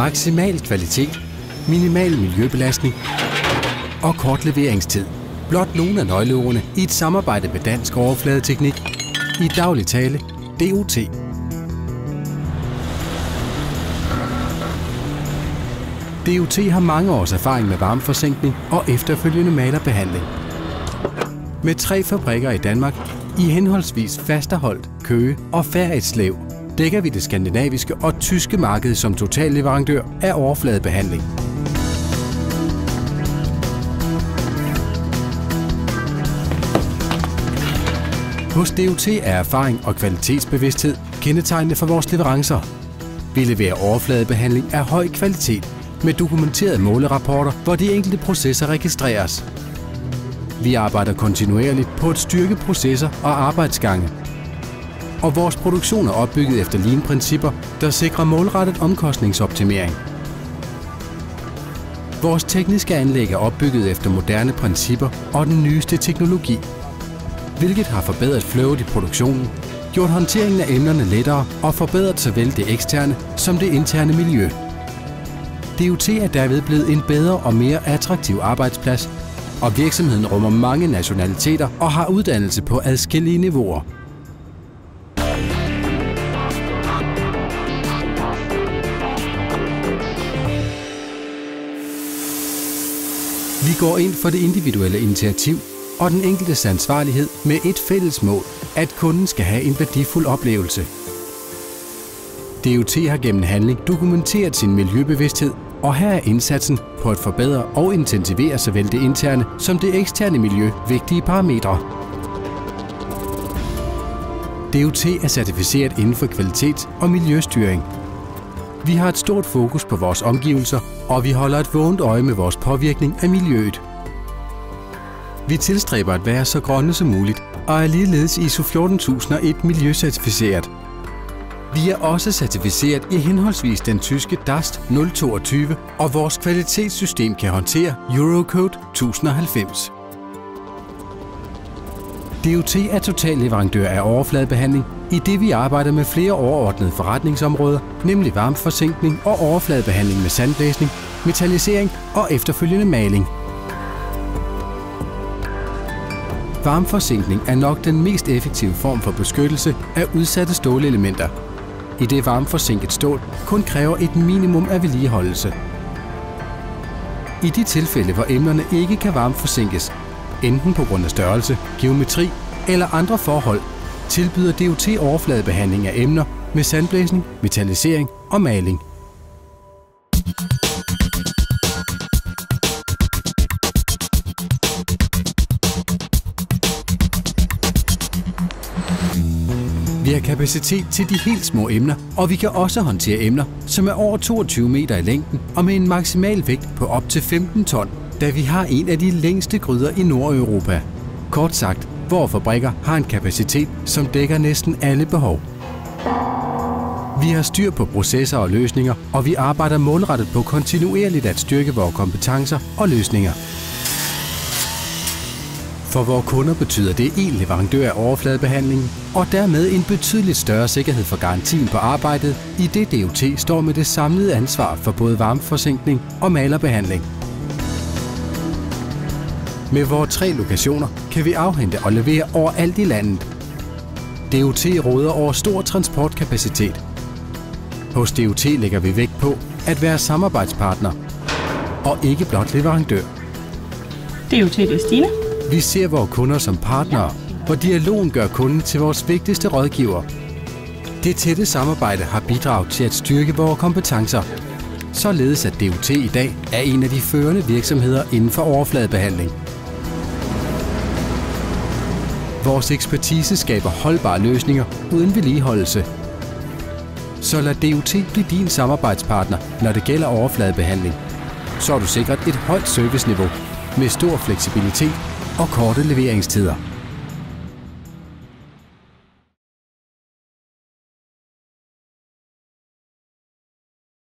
Maksimal kvalitet, minimal miljøbelastning og kort leveringstid. Blot nogle af nøgleordene i et samarbejde med Dansk Overfladeteknik, i daglig tale DOT. DOT har mange års erfaring med varmeforzinkning og efterfølgende malerbehandling. Med 3 fabrikker i Danmark, i henholdsvis Fasterholt, Køge og Ferritslev, dækker vi det skandinaviske og tyske marked som totalleverandør af overfladebehandling. Hos DOT er erfaring og kvalitetsbevidsthed kendetegnende for vores leverancer. Vi leverer overfladebehandling af høj kvalitet med dokumenterede målerapporter, hvor de enkelte processer registreres. Vi arbejder kontinuerligt på at styrke processer og arbejdsgange. Og vores produktion er opbygget efter lean-principper, der sikrer målrettet omkostningsoptimering. Vores tekniske anlæg er opbygget efter moderne principper og den nyeste teknologi, hvilket har forbedret flowet i produktionen, gjort håndteringen af emnerne lettere og forbedret såvel det eksterne som det interne miljø. DOT er derved blevet en bedre og mere attraktiv arbejdsplads, og virksomheden rummer mange nationaliteter og har uddannelse på adskillige niveauer. Vi går ind for det individuelle initiativ og den enkeltes ansvarlighed med et fælles mål, at kunden skal have en værdifuld oplevelse. DOT har gennem handling dokumenteret sin miljøbevidsthed, og her er indsatsen på at forbedre og intensivere såvel det interne som det eksterne miljø vigtige parametre. DOT er certificeret inden for kvalitets- og miljøstyring. Vi har et stort fokus på vores omgivelser, og vi holder et vågent øje med vores påvirkning af miljøet. Vi tilstræber at være så grønne som muligt og er ligeledes ISO 14001 miljøcertificeret. Vi er også certificeret i henholdsvis den tyske DAST 022, og vores kvalitetssystem kan håndtere Eurocode 1090. DOT er totalleverandør af overfladebehandling, i det vi arbejder med flere overordnede forretningsområder, nemlig varmeforzinkning og overfladebehandling med sandblæsning, metallisering og efterfølgende maling. Varmeforzinkning er nok den mest effektive form for beskyttelse af udsatte stålelementer, i det varmeforzinket stål kun kræver et minimum af vedligeholdelse. I de tilfælde, hvor emnerne ikke kan varmeforzinkes, enten på grund af størrelse, geometri eller andre forhold, tilbyder DOT overfladebehandling af emner med sandblæsning, metallisering og maling. Vi har kapacitet til de helt små emner, og vi kan også håndtere emner, som er over 22 meter i længden og med en maksimal vægt på op til 15 ton, da vi har en af de længste gryder i Nordeuropa. Kort sagt, vores fabrikker har en kapacitet, som dækker næsten alle behov. Vi har styr på processer og løsninger, og vi arbejder målrettet på kontinuerligt at styrke vores kompetencer og løsninger. For vores kunder betyder det en leverandør af overfladebehandlingen, og dermed en betydeligt større sikkerhed for garantien på arbejdet, i det DOT står med det samlede ansvar for både varmeforzinkning og malerbehandling. Med vores 3 lokationer kan vi afhente og levere overalt i landet. DOT råder over stor transportkapacitet. Hos DOT lægger vi vægt på at være samarbejdspartner og ikke blot leverandør. DOT, det er Stine. Vi ser vores kunder som partnere, hvor dialogen gør kunden til vores vigtigste rådgiver. Det tætte samarbejde har bidraget til at styrke vores kompetencer, således at DOT i dag er en af de førende virksomheder inden for overfladebehandling. Vores ekspertise skaber holdbare løsninger uden vedligeholdelse. Så lad DOT blive din samarbejdspartner, når det gælder overfladebehandling. Så er du sikret et højt serviceniveau med stor fleksibilitet og korte leveringstider.